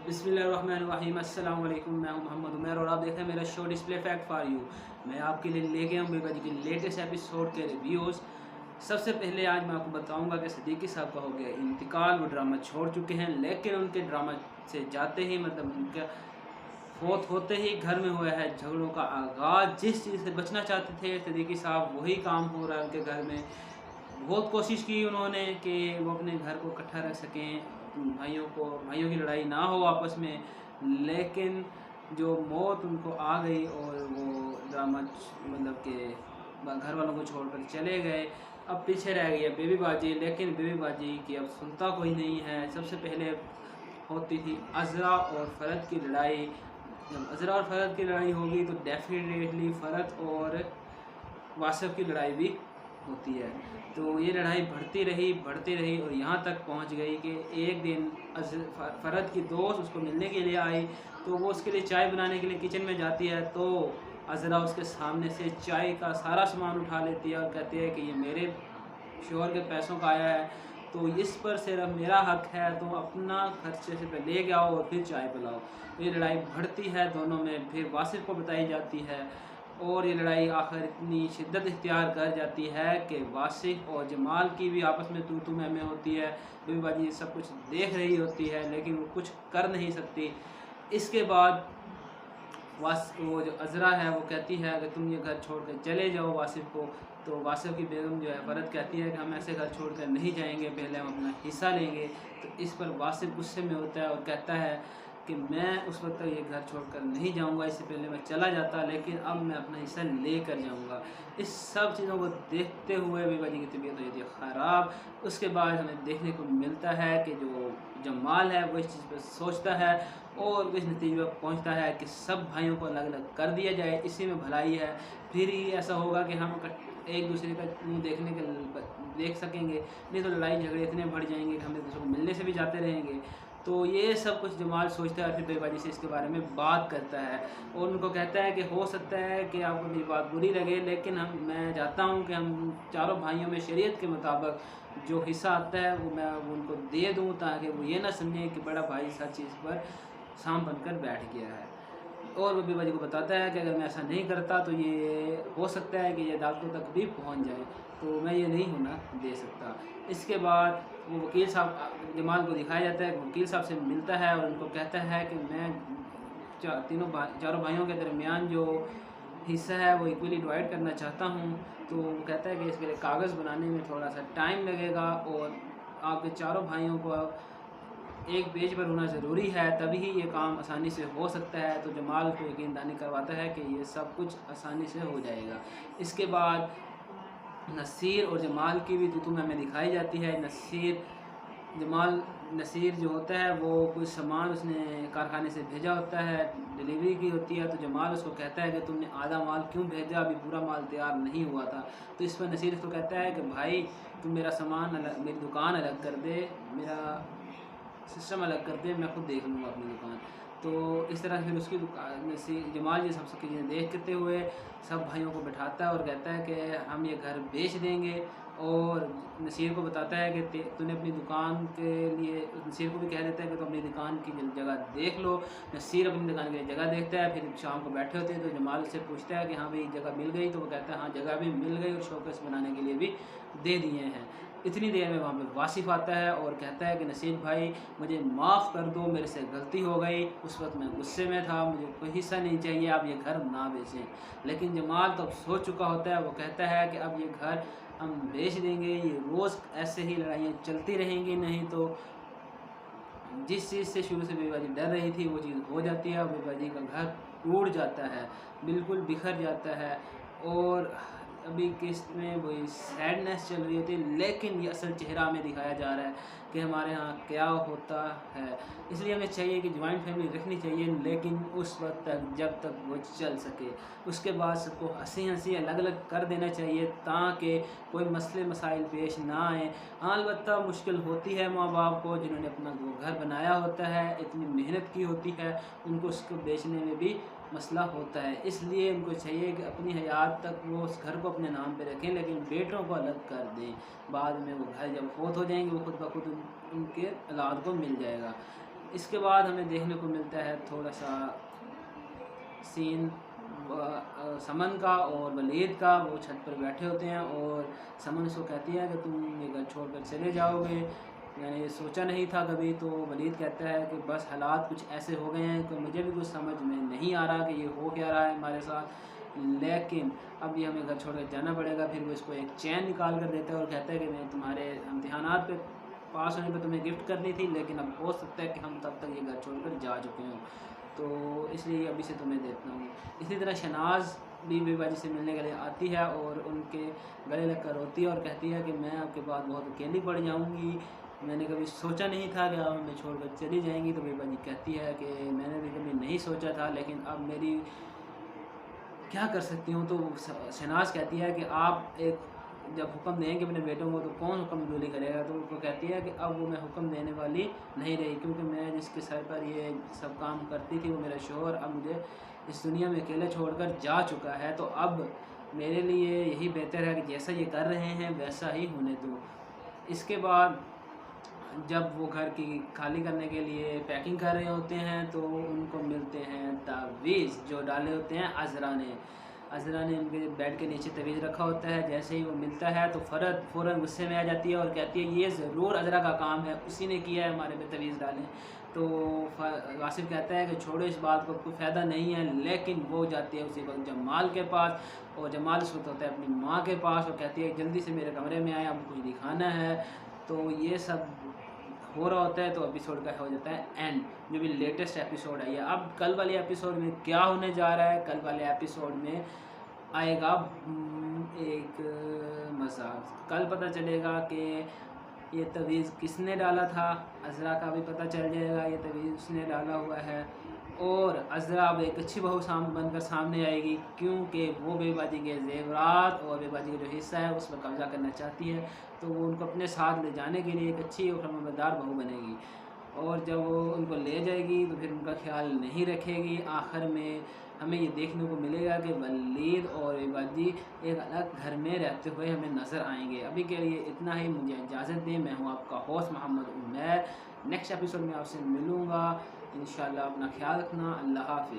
बिस्मिल्लाहिर्रहमानिर्रहीम। अस्सलाम वालेकुम। मैं हूं मोहम्मद उमर और आप देख रहे हैं मेरा show display fact for you. मैं आपके लिए ले गया हूं बेबा जी की लेटेस्ट एपिसोड के रिव्यूज़। सबसे पहले आज मैं आपको बताऊंगा कि सिद्दीकी साहब का हो गया इंतकाल। वो ड्रामा छोड़ चुके हैं, लेकिन उनके ड्रामा से जाते ही उनका फौत होते ही घर में हुआ है झगड़ों का आगाज़। जिस चीज़ से बचना चाहते थे सिद्दीकी साहब, वही काम हो रहा है उनके घर में। बहुत कोशिश की उन्होंने कि वो अपने घर को इकट्ठा रख सकें, भाइयों की लड़ाई ना हो आपस में, लेकिन जो मौत उनको आ गई और वो ड्रामा के घर वालों को छोड़कर चले गए। अब पीछे रह गई है बेबी बाजी, लेकिन बेबी बाजी की अब सुनता कोई नहीं है। सबसे पहले होती थी अज़रा और फ़रद की लड़ाई। जब अज़रा और फ़रद की लड़ाई होगी तो डेफिनेटली फ़रद और वासिफ की लड़ाई भी होती है। तो ये लड़ाई बढ़ती रही और यहाँ तक पहुँच गई कि एक दिन फ़रद की दोस्त उसको मिलने के लिए आई, तो वो उसके लिए चाय बनाने के लिए किचन में जाती है, तो अज़रा उसके सामने से चाय का सारा सामान उठा लेती है और कहती है कि ये मेरे शोहर के पैसों का आया है, तो इस पर सिर्फ मेरा हक है, तो अपना खर्चे से पे ले के आओ और फिर चाय पिलाओ। तो ये लड़ाई बढ़ती है दोनों में, फिर वासिफ को बताई जाती है और ये लड़ाई आखिर इतनी शिद्दत इख्तियार कर जाती है कि वासिफ और जमाल की भी आपस में तू मैं होती है। बेबी बाजी सब कुछ देख रही होती है, लेकिन वो कुछ कर नहीं सकती। इसके बाद वो जो अज़रा है वो कहती है कि तुम ये घर छोड़ कर चले जाओ वासिफ को। तो वासिफ की बेगम जो है फ़रद कहती है कि हम ऐसे घर छोड़ कर नहीं जाएंगे, पहले हम अपना हिस्सा लेंगे। तो इस पर वासिफ गुस्से में होता है और कहता है कि मैं उस वक्त तक ये घर छोड़कर नहीं जाऊंगा, इससे पहले मैं चला जाता, लेकिन अब मैं अपना हिस्सा ले कर जाऊँगा। इस सब चीज़ों को देखते हुए बेबा जी की तबीयत हो जाती है ख़राब। उसके बाद हमें देखने को मिलता है कि जो जमाल है वो इस चीज़ पर सोचता है और इस नतीजे पर पहुँचता है कि सब भाइयों को अलग अलग कर दिया जाए, इसी में भलाई है। फिर ही ऐसा होगा कि हम एक दूसरे का मुँह देख सकेंगे, नहीं तो लड़ाई झगड़े इतने बढ़ जाएंगे कि हम एक दूसरे को मिलने से भी जाते रहेंगे। तो ये सब कुछ जमाल सोचता है, फिर बेबाजी से इसके बारे में बात करता है और उनको कहता है कि हो सकता है कि आपको मेरी बात बुरी लगे, लेकिन मैं चाहता हूँ कि हम चारों भाइयों में शरीयत के मुताबिक जो हिस्सा आता है वो उनको दे दूँ, ताकि वो ये ना समझें कि बड़ा भाई हर चीज़ पर सांप बनकर बैठ गया है। और वो बेबाजी को बताता है कि अगर मैं ऐसा नहीं करता तो ये हो सकता है कि ये अदालतों तक भी पहुँच जाए, तो मैं ये नहीं होना दे सकता। इसके बाद वो वकील साहब जमाल को दिखाया जाता है, वकील साहब से मिलता है और उनको कहता है कि मैं चारों भाइयों के दरमियान जो हिस्सा है वो इक्वली डिवाइड करना चाहता हूँ। तो वो कहता है कि इसके लिए कागज़ बनाने में थोड़ा सा टाइम लगेगा और आपके चारों भाइयों को एक पेज पर होना ज़रूरी है, तभी ये काम आसानी से हो सकता है। तो जमाल को यकीन दहानी करवाता है कि ये सब कुछ आसानी से हो जाएगा। इसके बाद नसीर और जमाल की भी तू मैं दिखाई जाती है। नसीर जो होता है वो कुछ सामान उसने कारखाने से भेजा होता है, डिलीवरी की होती है। तो जमाल उसको कहता है कि तुमने आधा माल क्यों भेजा, अभी पूरा माल तैयार नहीं हुआ था। तो इस पर नसीर उसको कहता है कि भाई तुम मेरा सामान अलग, मेरी दुकान अलग कर दे, मेरा सिस्टम अलग कर दे, मैं खुद देख लूँगा अपनी दुकान। तो इस तरह फिर उसकी दुकान से जमाल ये सब चीज़ें देखते हुए सब भाइयों को बैठाता है और कहता है कि हम ये घर बेच देंगे। और नसीर को बताता है कि तूने अपनी दुकान के लिए, नसीर को भी कह देता है कि तुम अपनी दुकान की जगह देख लो। नसीर अपनी दुकान के लिए जगह देखता है। फिर शाम को बैठे होते हैं तो जमाल उससे पूछता है कि हाँ भाई जगह मिल गई, तो वो कहता है हाँ जगह भी मिल गई और शोकेस बनाने के लिए भी दे दिए हैं। इतनी देर में वहाँ पे वासिफ आता है और कहता है कि नसीर भाई मुझे माफ़ कर दो, मेरे से गलती हो गई, उस वक्त मैं गुस्से में था, मुझे कोई हिस्सा नहीं चाहिए, आप ये घर ना बेचें। लेकिन जमाल तो अब सोच चुका होता है, वो कहता है कि अब ये घर हम बेच देंगे, ये रोज़ ऐसे ही लड़ाइयाँ चलती रहेंगी, नहीं तो जिस चीज़ से शुरू से बेबाजी डर रही थी वो चीज़ हो जाती है और बेबाजी का घर टूट जाता है, बिल्कुल बिखर जाता है। और अभी किस्त में वही सैडनेस चल रही होती है, लेकिन ये असल चेहरा हमें दिखाया जा रहा है कि हमारे यहाँ क्या होता है। इसलिए हमें चाहिए कि जॉइंट फैमिली रखनी चाहिए, लेकिन उस वक्त तक जब तक वो चल सके। उसके बाद सबको हंसी हंसी अलग अलग कर देना चाहिए ताकि कोई मसले मसाइल पेश ना आए। हाँ अलबत्ता मुश्किल होती है माँ बाप को, जिन्होंने अपना वो घर बनाया होता है, इतनी मेहनत की होती है, उनको उसको बेचने में भी मसला होता है। इसलिए उनको चाहिए कि अपनी हयात तक वो उस घर को अपने नाम पे रखें, लेकिन बेटों को अलग कर दें। बाद में वो घर जब फौत हो जाएंगे वो खुद ब खुद उनके औलाद को मिल जाएगा। इसके बाद हमें देखने को मिलता है थोड़ा सा सीन समन का और वलीद का। वो छत पर बैठे होते हैं और समन उसको कहती है कि तुम ये घर छोड़कर चले जाओगे, मैंने ये सोचा नहीं था कभी। तो वलीद कहता है कि बस हालात कुछ ऐसे हो गए हैं कि मुझे भी कुछ समझ में नहीं आ रहा कि ये हो क्या रहा है हमारे साथ, लेकिन अब ये हमें घर छोड़कर जाना पड़ेगा। फिर वो इसको एक चैन निकाल कर देता है और कहता है कि मैं तुम्हारे इम्तिहानात पे पास होने पे तुम्हें गिफ्ट करनी थी, लेकिन अब हो सकता है कि हम तब तक ये घर छोड़कर जा चुके हों, तो इसलिए अभी से तुम्हें देता हूँ। इसी तरह शहनाज भी बेबाजी से मिलने के लिए आती है और उनके गले लगकर रोती है और कहती है कि मैं आपके बाद बहुत अकेली पड़ जाऊँगी, मैंने कभी सोचा नहीं था कि आप हमें छोड़कर चली जाएंगी। तो बेबाजी कहती है कि मैंने भी कभी नहीं सोचा था, लेकिन अब मेरी क्या कर सकती हूँ। तो शहनाज कहती है कि आप एक जब हुक्म देंगे अपने बेटों को तो कौन हुक्म दूली करेगा। तो उनको कहती है कि अब वो मैं हुक्म देने वाली नहीं रही, क्योंकि मैं जिसके सर पर ये सब काम करती थी वो मेरा शोहर अब मुझे इस दुनिया में अकेले छोड़कर जा चुका है। तो अब मेरे लिए यही बेहतर है कि जैसा ये कर रहे हैं वैसा ही होने दो। इसके बाद जब वो घर की खाली करने के लिए पैकिंग कर रहे होते हैं तो उनको मिलते हैं तावीज़ जो डाले होते हैं अज़रा ने उनके बेड के नीचे तवीज़ रखा होता है। जैसे ही वो मिलता है तो फ़ौरन गुस्से में आ जाती है और कहती है ये ज़रूर अज़रा का काम है, उसी ने किया है हमारे पे तवीज़ डालें। तो वासिफ़ कहता है कि छोड़ो इस बात को, कोई फ़ायदा नहीं है। लेकिन वो जाती है उसी वक्त जमाल के पास और जमाल उस वक्त होता है अपनी माँ के पास और कहती है जल्दी से मेरे कमरे में आए, आपको कुछ दिखाना है। तो ये सब हो रहा होता है तो एपिसोड का हो जाता है एंड। जो भी लेटेस्ट एपिसोड है, या अब कल वाले एपिसोड में क्या होने जा रहा है, कल वाले एपिसोड में आएगा एक मज़ाक। कल पता चलेगा कि ये तवीज़ किसने डाला था, अज़रा का भी पता चल जाएगा ये तवीज़ उसने डाला हुआ है। और अज़रा अब एक अच्छी बहू बनकर सामने आएगी, क्योंकि वो बेबाजी के ज़ेवरात और बेबाजी का जो हिस्सा है उस पर कब्ज़ा करना चाहती है। तो वो उनको अपने साथ ले जाने के लिए एक अच्छी और फरमाबरदार बहू बनेगी, और जब वो उनको ले जाएगी तो फिर उनका ख्याल नहीं रखेगी। आखिर में हमें ये देखने को मिलेगा कि वलीद और बेबाजी एक अलग घर में रहते हुए हमें नज़र आएंगे। अभी के लिए इतना ही, मुझे इजाज़त दें। मैं हूँ आपका host Mohammad Umair. Next episode में आपसे मिलूँगा इंशाल्लाह। अपना ख्याल रखना। अल्लाह हाफ़िज़।